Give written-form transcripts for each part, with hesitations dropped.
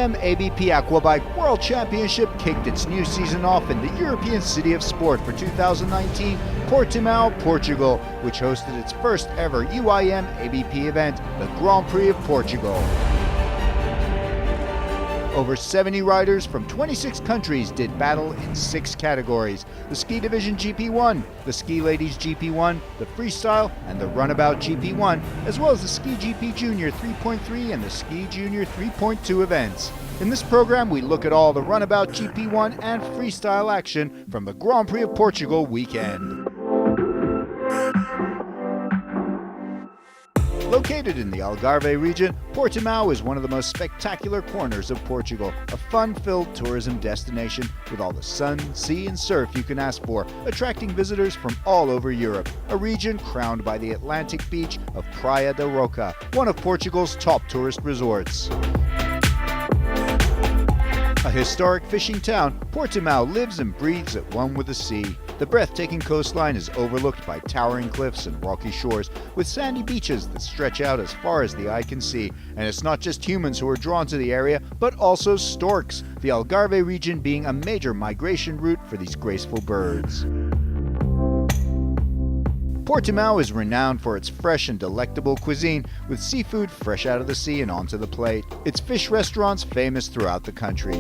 UIM ABP Aquabike World Championship kicked its new season off in the European City of Sport for 2019, Portimao, Portugal, which hosted its first ever UIM ABP event, the Grand Prix of Portugal. Over 70 riders from 26 countries did battle in 6 categories: the Ski Division GP1, the Ski Ladies GP1, the Freestyle, and the Runabout GP1, as well as the Ski GP Junior 3.3 and the Ski Junior 3.2 events. In this program, we look at all the Runabout GP1 and Freestyle action from the Grand Prix of Portugal weekend. Located in the Algarve region, Portimao is one of the most spectacular corners of Portugal, a fun-filled tourism destination with all the sun, sea, and surf you can ask for, attracting visitors from all over Europe, a region crowned by the Atlantic beach of Praia da Roca, one of Portugal's top tourist resorts. A historic fishing town, Portimao lives and breathes at one with the sea. The breathtaking coastline is overlooked by towering cliffs and rocky shores, with sandy beaches that stretch out as far as the eye can see. And it's not just humans who are drawn to the area, but also storks, the Algarve region being a major migration route for these graceful birds. Portimao is renowned for its fresh and delectable cuisine, with seafood fresh out of the sea and onto the plate. Its fish restaurants famous throughout the country.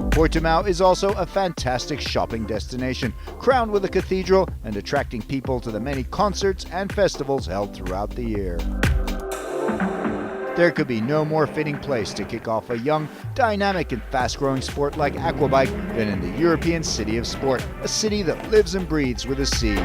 Portimao is also a fantastic shopping destination, crowned with a cathedral and attracting people to the many concerts and festivals held throughout the year. There could be no more fitting place to kick off a young, dynamic and fast-growing sport like aquabike than in the European City of Sport, a city that lives and breathes with the sea.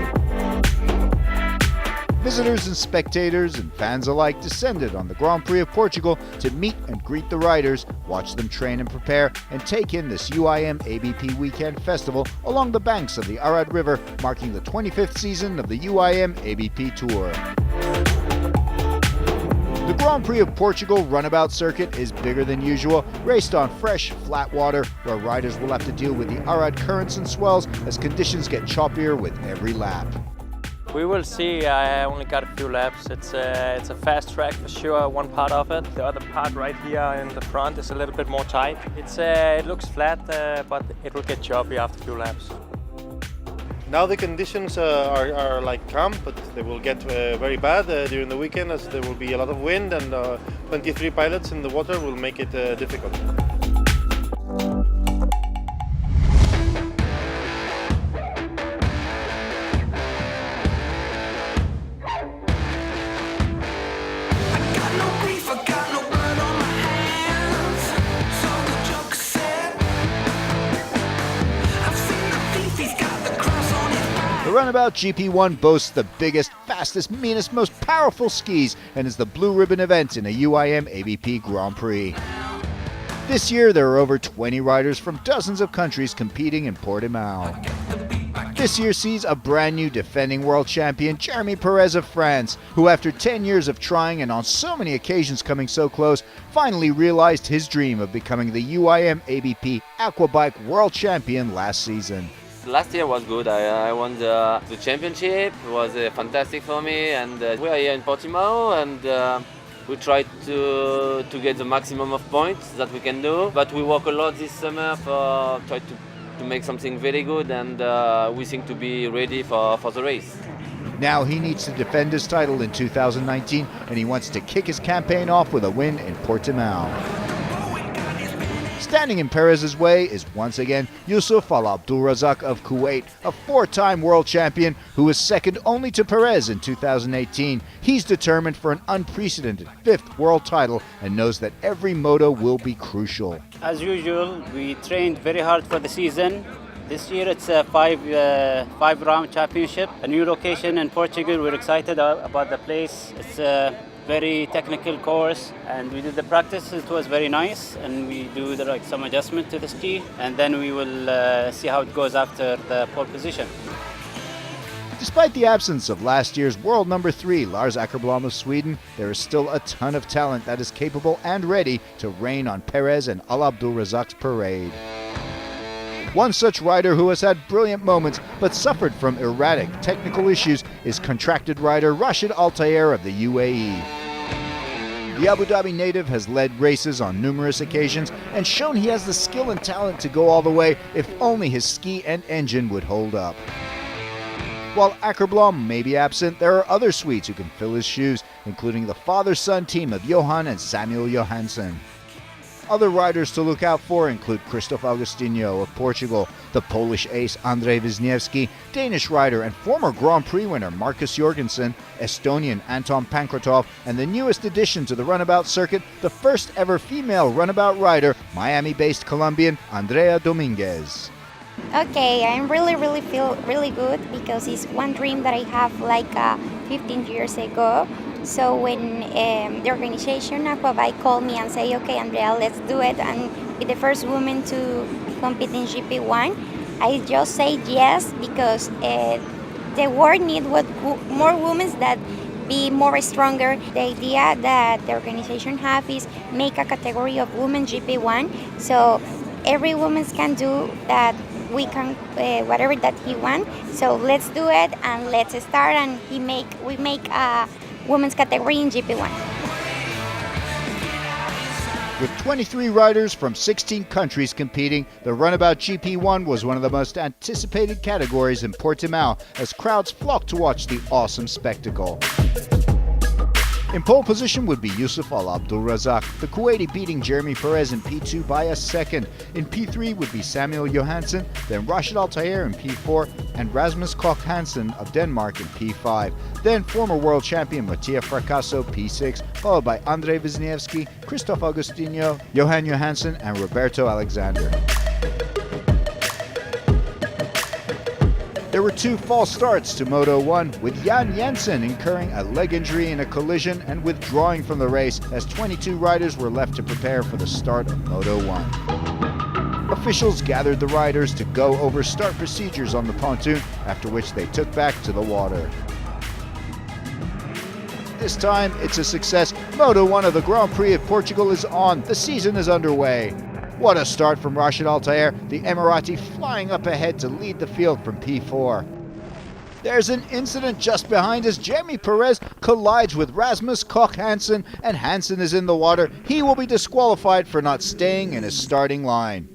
Visitors and spectators and fans alike descended on the Grand Prix of Portugal to meet and greet the riders, watch them train and prepare, and take in this UIM ABP Weekend Festival along the banks of the Arad River, marking the 25th season of the UIM ABP Tour. The Grand Prix of Portugal runabout circuit is bigger than usual, raced on fresh, flat water, where riders will have to deal with the Arad currents and swells as conditions get choppier with every lap. We will see. I only got a few laps. It's a fast track for sure, one part of it. The other part right here in the front is a little bit more tight. It looks flat, but it will get choppy after a few laps. Now the conditions are like calm, but they will get very bad during the weekend, as there will be a lot of wind, and 23 pilots in the water will make it difficult. The Runabout GP1 boasts the biggest, fastest, meanest, most powerful skis and is the blue ribbon event in a UIM ABP Grand Prix. This year there are over 20 riders from dozens of countries competing in Portimao. This year sees a brand new defending world champion, Jeremy Perez of France, who after 10 years of trying and on so many occasions coming so close, finally realized his dream of becoming the UIM ABP Aquabike World Champion last season. Last year was good. I won the championship. It was fantastic for me, and we are here in Portimao, and we try to get the maximum of points that we can do. But we work a lot this summer for try to make something very good, and we think to be ready for the race. Now he needs to defend his title in 2019, and he wants to kick his campaign off with a win in Portimao. Standing in Perez's way is once again Yusuf Al Abdulrazak of Kuwait, a 4-time world champion who is second only to Perez in 2018. He's determined for an unprecedented 5th world title and knows that every moto will be crucial. As usual, we trained very hard for the season. This year it's a five-round championship, a new location in Portugal. We're excited about the place. It's a very technical course, and we did the practice. It was very nice, and we do some adjustment to the ski, and then we will see how it goes after the pole position. Despite the absence of last year's world number 3, Lars Åkerblom of Sweden, there is still a ton of talent that is capable and ready to rain on Perez and Al Abdulrazak's parade. One such rider who has had brilliant moments but suffered from erratic technical issues is contracted rider Rashid Al Tayer of the UAE. The Abu Dhabi native has led races on numerous occasions and shown he has the skill and talent to go all the way if only his ski and engine would hold up. While Åkerblom may be absent, there are other Swedes who can fill his shoes, including the father-son team of Johan and Samuel Johansson. Other riders to look out for include Christoph Agostinho of Portugal, the Polish ace Andrzej Wisniewski, Danish rider and former Grand Prix winner Marcus Jorgensen, Estonian Anton Pankratov, and the newest addition to the runabout circuit, the first ever female runabout rider, Miami-based Colombian Andrea Dominguez. Okay, I really feel really good because it's one dream that I have like 15 years ago. So when the organization Aquabike called me and say, okay, Andrea, let's do it and be the first woman to compete in GP1, I just say yes because the world needs more women that be more stronger. The idea that the organization have is make a category of women GP1, so every woman can do that. We can whatever that he wants. So let's do it and let's start. And we make a women's category in GP1. With 23 riders from 16 countries competing, the Runabout GP1 was one of the most anticipated categories in Portimao as crowds flocked to watch the awesome spectacle. In pole position would be Yusuf Al Abdulrazak, the Kuwaiti beating Jeremy Perez in P2 by a second. In P3 would be Samuel Johansson, then Rashid Al Tayer in P4, and Rasmus Koch Hansen of Denmark in P5. Then former world champion Mattia Fracasso P6, followed by Andrzej Wisniewski, Christoph Agostinho, Johan Johansson, and Roberto Alexander. There were two false starts to Moto 1, with Jan Jensen incurring a leg injury in a collision and withdrawing from the race as 22 riders were left to prepare for the start of Moto 1. Officials gathered the riders to go over start procedures on the pontoon, after which they took back to the water. This time, it's a success. Moto 1 of the Grand Prix of Portugal is on. The season is underway. What a start from Rashid Al Tayer, the Emirati flying up ahead to lead the field from P4. There's an incident just behind us. Jeremy Perez collides with Rasmus Koch Hansen, and Hansen is in the water. He will be disqualified for not staying in his starting line.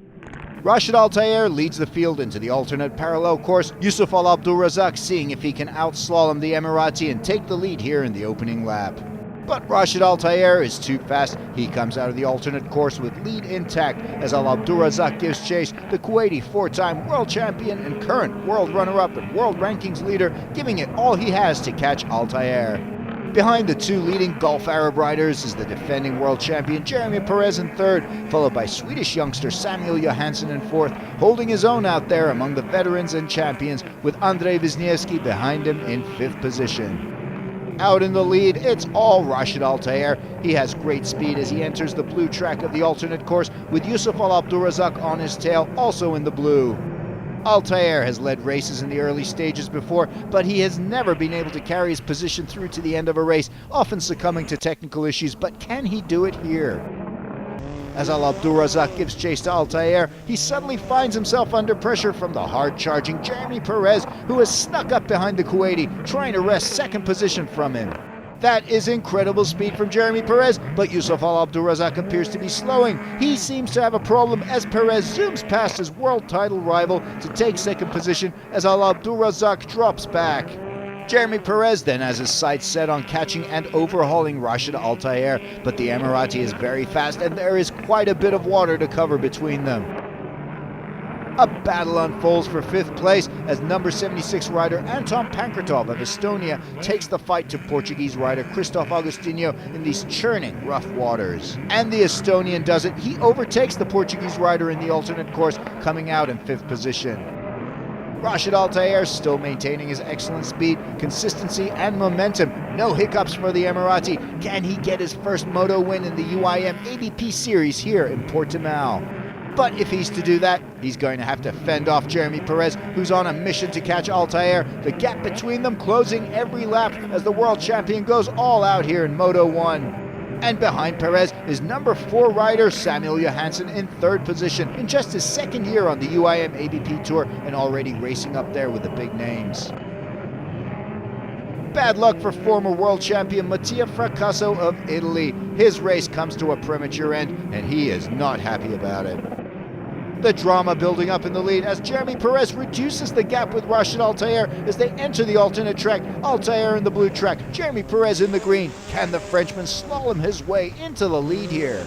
Rashid Al Tayer leads the field into the alternate parallel course. Yusuf Al Abdulrazak seeing if he can outslalom the Emirati and take the lead here in the opening lap. But Rashid Al Tayer is too fast. He comes out of the alternate course with lead intact as Al Abdulrazak gives chase, the Kuwaiti four-time world champion and current world runner-up and world rankings leader, giving it all he has to catch Al Tayer. Behind the two leading Gulf Arab riders is the defending world champion Jeremy Perez in third, followed by Swedish youngster Samuel Johansson in fourth, holding his own out there among the veterans and champions, with Andrzej Wisniewski behind him in fifth position. Out in the lead, it's all Rashid Al Tayer. He has great speed as he enters the blue track of the alternate course, with Yusuf Al Abdulrazak on his tail, also in the blue. Al Tayer has led races in the early stages before, but he has never been able to carry his position through to the end of a race, often succumbing to technical issues. But can he do it here? As Al Abdulrazak gives chase to Al Tayer, he suddenly finds himself under pressure from the hard-charging Jeremy Perez, who has snuck up behind the Kuwaiti, trying to wrest second position from him. That is incredible speed from Jeremy Perez, but Yusuf Al Abdulrazak appears to be slowing. He seems to have a problem as Perez zooms past his world title rival to take second position as Al Abdulrazak drops back. Jeremy Perez then has his sights set on catching and overhauling Rashid Al Tayer, but the Emirati is very fast and there is quite a bit of water to cover between them. A battle unfolds for fifth place as number 76 rider Anton Pankratov of Estonia takes the fight to Portuguese rider Christoph Agostinho in these churning rough waters. And the Estonian does it. He overtakes the Portuguese rider in the alternate course, coming out in fifth position. Rashid Al Tayer still maintaining his excellent speed, consistency, and momentum. No hiccups for the Emirati. Can he get his first moto win in the UIM ABP Series here in Portimao? But if he's to do that, he's going to have to fend off Jeremy Perez, who's on a mission to catch Al Tayer. The gap between them closing every lap as the world champion goes all out here in Moto 1. And behind Perez is number 4 rider Samuel Johansson in third position, in just his second year on the UIM ABP Tour and already racing up there with the big names. Bad luck for former world champion Mattia Fracasso of Italy. His race comes to a premature end, and he is not happy about it. The drama building up in the lead as Jeremy Perez reduces the gap with Rashid Altair as they enter the alternate track. Altair in the blue track, Jeremy Perez in the green. Can the Frenchman slalom his way into the lead here?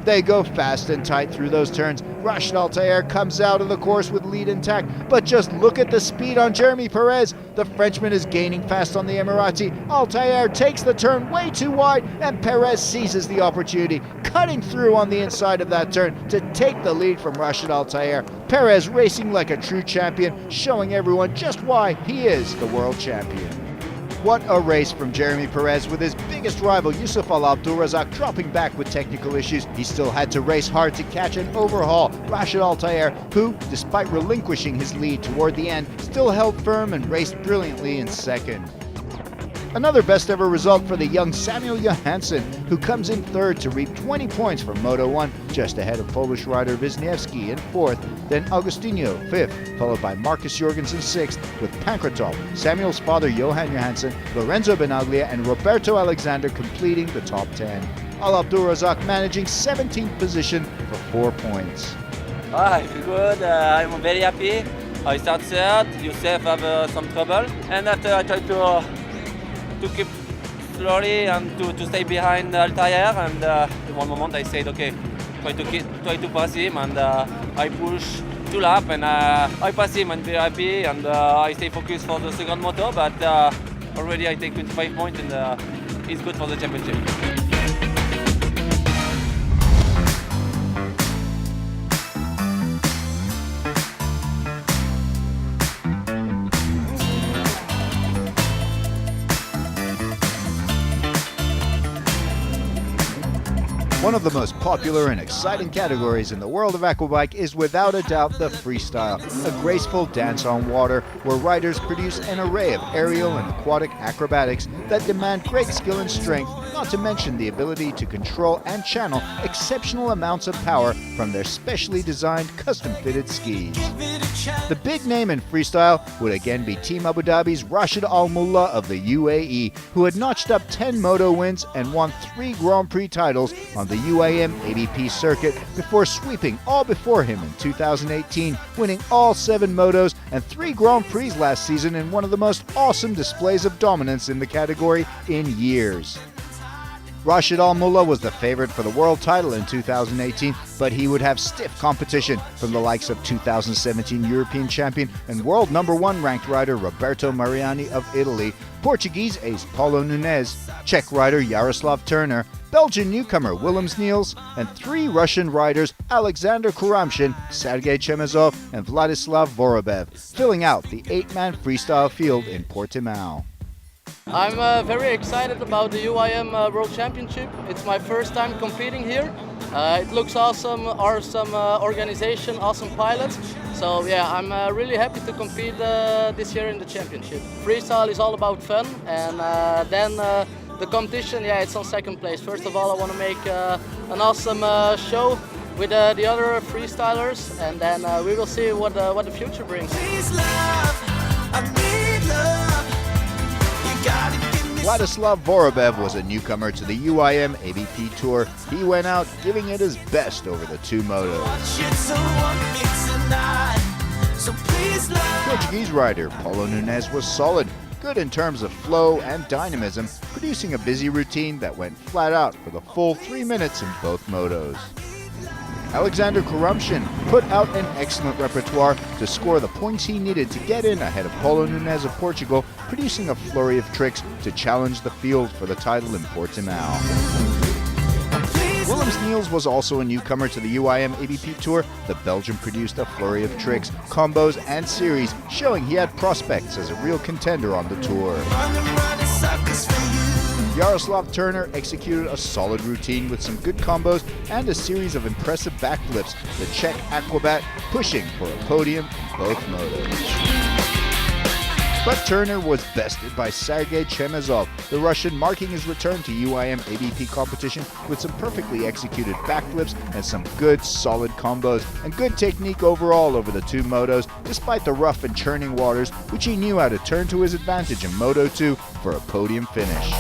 They go fast and tight through those turns. Rashid Altair comes out of the course with lead intact, but just look at the speed on Jeremy Perez. The Frenchman is gaining fast on the Emirati. Altair takes the turn way too wide, and Perez seizes the opportunity, cutting through on the inside of that turn to take the lead from Rashid Altair. Perez racing like a true champion, showing everyone just why he is the world champion. What a race from Jeremy Perez, with his biggest rival Yusuf Al Abdulrazak dropping back with technical issues. He still had to race hard to catch and overhaul Rashid Altair, who, despite relinquishing his lead toward the end, still held firm and raced brilliantly in second. Another best ever result for the young Samuel Johansson, who comes in third to reap 20 points from Moto 1, just ahead of Polish rider Wisniewski in fourth, then Agostinho fifth, followed by Marcus Jorgensen sixth, with Pankratov, Samuel's father Johan Johansson, Lorenzo Benaglia, and Roberto Alexander completing the top 10. Al Abdulrazak managing 17th position for 4 points. I feel good. I'm very happy. I start third. Youssef have some trouble, and after I try to keep slowly and to stay behind Altair, and in one moment I said, okay, try to pass him, and I push 2 laps, and I pass him and very happy, and I stay focused for the second moto, but already I take 25 points, and it's good for the championship. One of the most popular and exciting categories in the world of aquabike is without a doubt the freestyle, a graceful dance on water where riders produce an array of aerial and aquatic acrobatics that demand great skill and strength, not to mention the ability to control and channel exceptional amounts of power from their specially designed custom-fitted skis. The big name in freestyle would again be Team Abu Dhabi's Rashid Al Mullah of the UAE, who had notched up 10 moto wins and won 3 Grand Prix titles on the UAM ABP circuit before sweeping all before him in 2018, winning all 7 motos and 3 Grand Prix last season in one of the most awesome displays of dominance in the category in years. Rashid Al Mullah was the favorite for the world title in 2018, but he would have stiff competition from the likes of 2017 European champion and world #1 ranked rider Roberto Mariani of Italy, Portuguese ace Paulo Nunes, Czech rider Jaroslav Turner, Belgian newcomer Willems Niels, and 3 Russian riders Alexander Kuramshin, Sergei Chemezov, and Vladislav Vorobev, filling out the 8-man freestyle field in Portimao. I'm very excited about the UIM World Championship. It's my first time competing here. It looks awesome, awesome organization, awesome pilots. So yeah, I'm really happy to compete this year in the championship. Freestyle is all about fun, and then the competition, yeah, it's on second place. First of all, I want to make an awesome show with the other freestylers, and then we will see what the future brings. Vladislav Vorobev was a newcomer to the UIM ABP Tour. He went out giving it his best over the 2 motos. Portuguese rider Paulo Nunes was solid, good in terms of flow and dynamism, producing a busy routine that went flat out for the full 3 minutes in both motos. Alexander Kuramshin put out an excellent repertoire to score the points he needed to get in ahead of Paulo Nunes of Portugal, producing a flurry of tricks to challenge the field for the title in Portimao. Willems Niels was also a newcomer to the UIM ABP Tour. The Belgian produced a flurry of tricks, combos, and series, showing he had prospects as a real contender on the tour. Jaroslav Turner executed a solid routine with some good combos and a series of impressive backflips, the Czech aquabat pushing for a podium in both motos. But Turner was bested by Sergei Chemezov, the Russian, marking his return to UIM AVP competition with some perfectly executed backflips and some good, solid combos, and good technique overall over the two motos, despite the rough and churning waters, which he knew how to turn to his advantage in Moto 2 for a podium finish.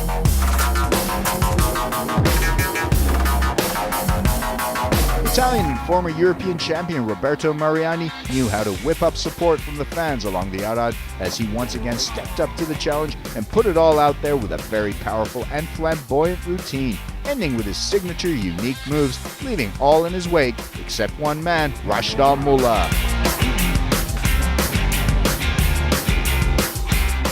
Italian and former European champion Roberto Mariani knew how to whip up support from the fans along the Arad as he once again stepped up to the challenge and put it all out there with a very powerful and flamboyant routine, ending with his signature unique moves, leaving all in his wake except one man, Rashid Al Mulla.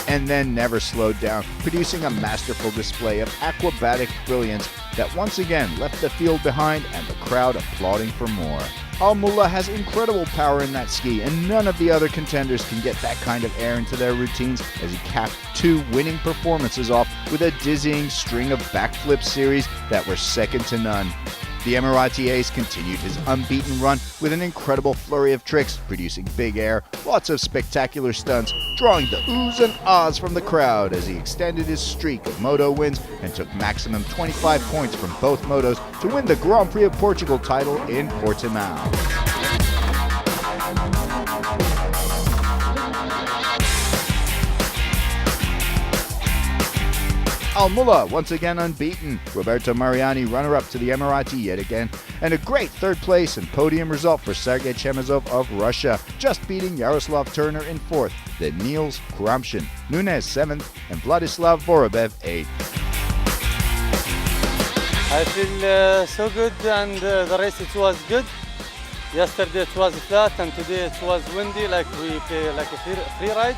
And then never slowed down, producing a masterful display of acrobatic brilliance that once again left the field behind and the crowd applauding for more. Al Mulla has incredible power in that ski, and none of the other contenders can get that kind of air into their routines as he capped two winning performances off with a dizzying string of backflip series that were second to none. The Emirati ace continued his unbeaten run with an incredible flurry of tricks, producing big air, lots of spectacular stunts, drawing the oohs and ahs from the crowd as he extended his streak of moto wins and took maximum 25 points from both motos to win the Grand Prix of Portugal title in Portimao. Al Mulla once again unbeaten, Roberto Mariani runner-up to the Emirati yet again, and a great third place and podium result for Sergei Chemezov of Russia, just beating Yaroslav Turner in fourth, then Niels Kuramshin, Nunez seventh, and Vladislav Vorobev eighth. I feel so good, and the race it was good. Yesterday it was flat and today it was windy, like we play like a free ride,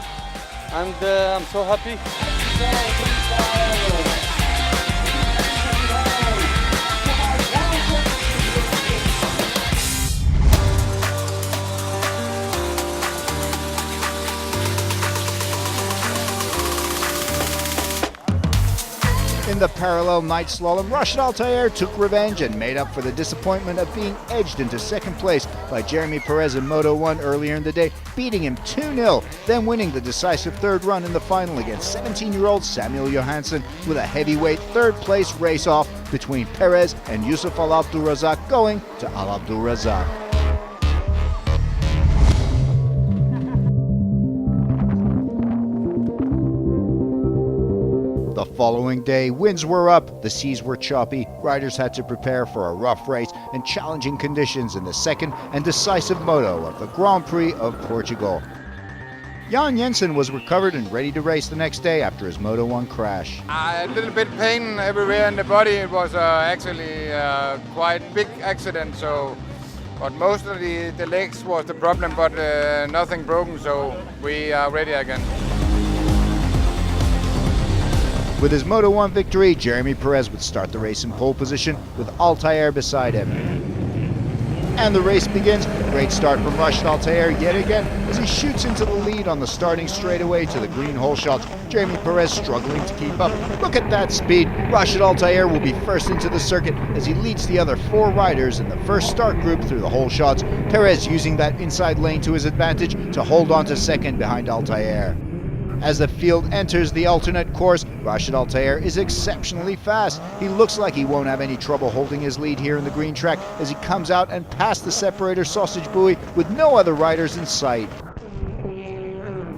and I'm so happy. In the parallel night slalom, Rashid Al Tayer took revenge and made up for the disappointment of being edged into second place by Jeremy Perez in Moto 1 earlier in the day, beating him 2-0, then winning the decisive third run in the final against 17-year-old Samuel Johansson with a heavyweight third place race-off between Perez and Yusuf Al Abdulrazak, going to Al Abdulrazak. The following day, winds were up, the seas were choppy, riders had to prepare for a rough race and challenging conditions in the second and decisive moto of the Grand Prix of Portugal. Jan Jensen was recovered and ready to race the next day after his Moto 1 crash. A little bit pain everywhere in the body. It was actually quite big accident, but most of the legs was the problem, but nothing broken, so we are ready again. With his Moto 1 victory, Jeremy Perez would start the race in pole position with Al Tayer beside him. And the race begins. Great start from Rashid Al Tayer yet again as he shoots into the lead on the starting straightaway to the green hole shots. Jeremy Perez struggling to keep up. Look at that speed. Rashid Al Tayer will be first into the circuit as he leads the other four riders in the first start group through the hole shots. Perez using that inside lane to his advantage to hold on to second behind Al Tayer. As the field enters the alternate course, Rashid Al Tayer is exceptionally fast. He looks like he won't have any trouble holding his lead here in the green track as he comes out and past the separator sausage buoy with no other riders in sight.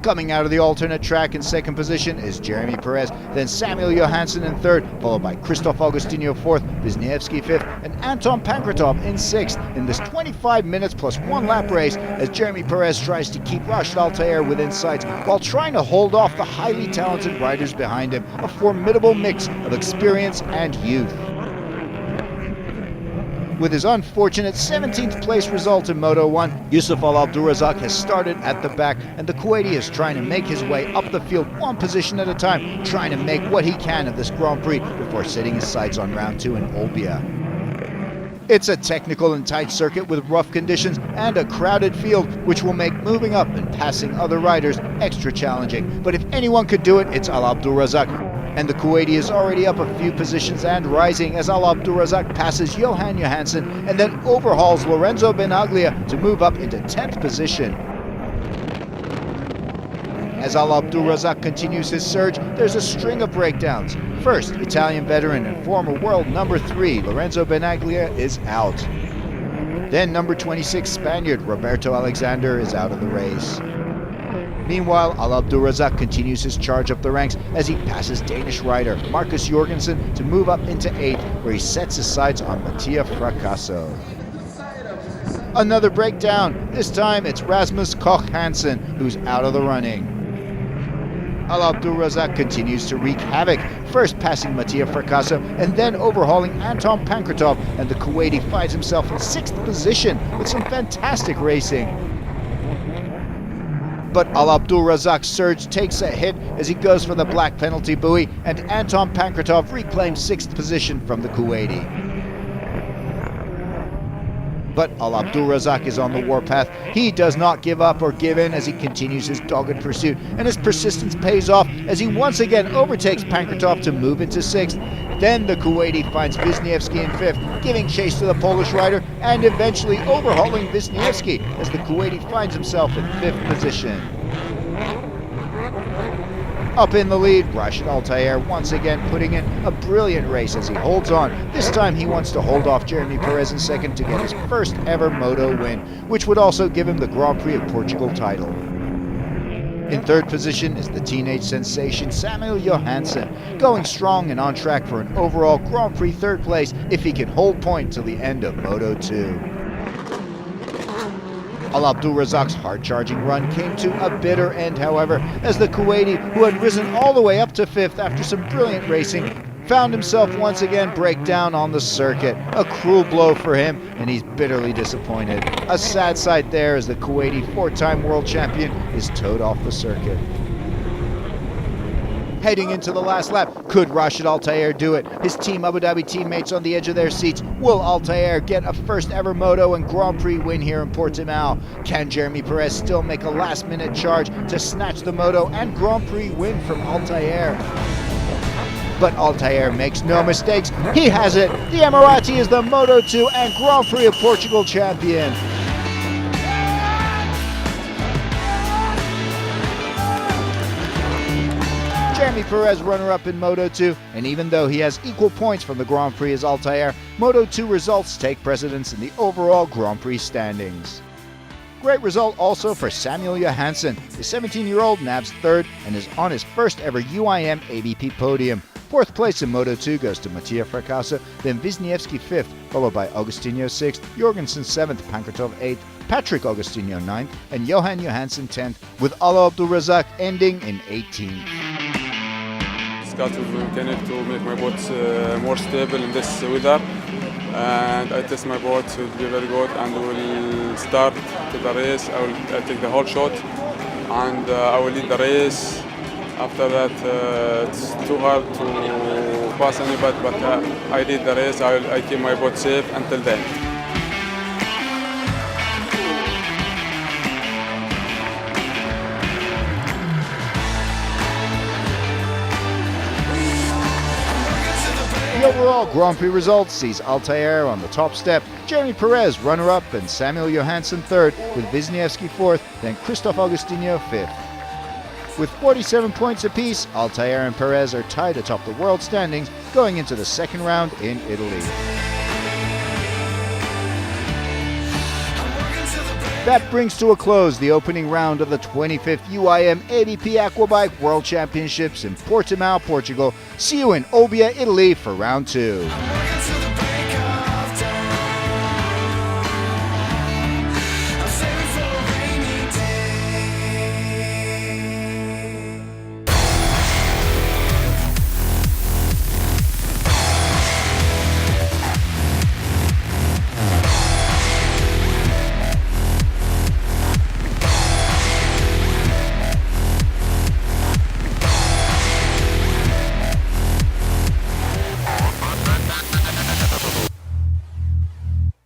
Coming out of the alternate track in second position is Jeremy Perez, then Samuel Johansson in third, followed by Christoph Augustinho fourth, Wisniewski fifth, and Anton Pankratov in sixth in this 25 minutes plus one lap race as Jeremy Perez tries to keep Rashid Al Tayer within sights while trying to hold off the highly talented riders behind him, a formidable mix of experience and youth. With his unfortunate 17th place result in Moto 1, Yusuf Al Abdulrazak has started at the back, and the Kuwaiti is trying to make his way up the field one position at a time, trying to make what he can of this Grand Prix before setting his sights on round 2 in Olbia. It's a technical and tight circuit with rough conditions and a crowded field, which will make moving up and passing other riders extra challenging. But if anyone could do it, it's Al Abdulrazak. And the Kuwaiti is already up a few positions and rising as Al Abdulrazak passes Johan Johansson and then overhauls Lorenzo Benaglia to move up into 10th position. As Al Abdulrazak continues his surge, there's a string of breakdowns. First, Italian veteran and former world number 3 Lorenzo Benaglia is out. Then number 26 Spaniard Roberto Alexander is out of the race. Meanwhile, Al Abdulrazak continues his charge up the ranks as he passes Danish rider Marcus Jorgensen to move up into 8th, where he sets his sights on Mattia Fracasso. Another breakdown. This time it's Rasmus Koch Hansen who's out of the running. Al Abdulrazak continues to wreak havoc, first passing Mattia Fracasso and then overhauling Anton Pankratov, and the Kuwaiti finds himself in 6th position with some fantastic racing. But Al Abdulrazak's surge takes a hit as he goes for the black penalty buoy, and Anton Pankratov reclaims 6th position from the Kuwaiti. But Al Abdulrazak is on the warpath. He does not give up or give in as he continues his dogged pursuit, and his persistence pays off as he once again overtakes Pankratov to move into 6th. Then the Kuwaiti finds Wisniewski in 5th, giving chase to the Polish rider and eventually overhauling Wisniewski as the Kuwaiti finds himself in 5th position. Up in the lead, Rashid Altair once again putting in a brilliant race as he holds on. This time he wants to hold off Jeremy Perez in 2nd to get his first ever moto win, which would also give him the Grand Prix of Portugal title. In 3rd position is the teenage sensation Samuel Johansson, going strong and on track for an overall Grand Prix 3rd place if he can hold point till the end of Moto 2. Al Abdulrazak's hard-charging run came to a bitter end, however, as the Kuwaiti, who had risen all the way up to 5th after some brilliant racing, found himself once again break down on the circuit. A cruel blow for him, and he's bitterly disappointed. A sad sight there as the Kuwaiti 4-time world champion is towed off the circuit. Heading into the last lap, could Rashid Altair do it? His Team Abu Dhabi teammates on the edge of their seats. Will Altair get a first ever moto and Grand Prix win here in Portimao? Can Jeremy Perez still make a last-minute charge to snatch the moto and Grand Prix win from Altair? But Altair makes no mistakes. He has it. The Emirati is the Moto 2 and Grand Prix of Portugal champion. Jeremy Perez runner-up in Moto 2, and even though he has equal points from the Grand Prix as Altair, Moto 2 results take precedence in the overall Grand Prix standings. Great result also for Samuel Johansson. The 17-year-old nabs 3rd and is on his first ever UIM ABP podium. 4th place in Moto 2 goes to Mattia Fracasso, then Wisniewski 5th, followed by Agostinho 6th, Jorgensen 7th, Pankratov 8th, Patrick Agostinho 9th, and Johan Johansson 10th, with Al Abdulrazak ending in 18th. Got to mechanic to make my boat more stable in this weather, and I test my boat to be very good, and will start to the race. I'll take the whole shot, and I will lead the race. After that, it's too hard to pass anybody, but I lead the race. I keep my boat safe until then. The overall Grand Prix results sees Altair on the top step, Jeremy Perez runner-up, and Samuel Johansson 3rd, with Wisniewski 4th, then Christoph Agostinho 5th. With 47 points apiece, Altair and Perez are tied atop the world standings going into the 2nd round in Italy. That brings to a close the opening round of the 25th UIM ABP Aquabike World Championships in Portimao, Portugal. See you in Olbia, Italy for round 2.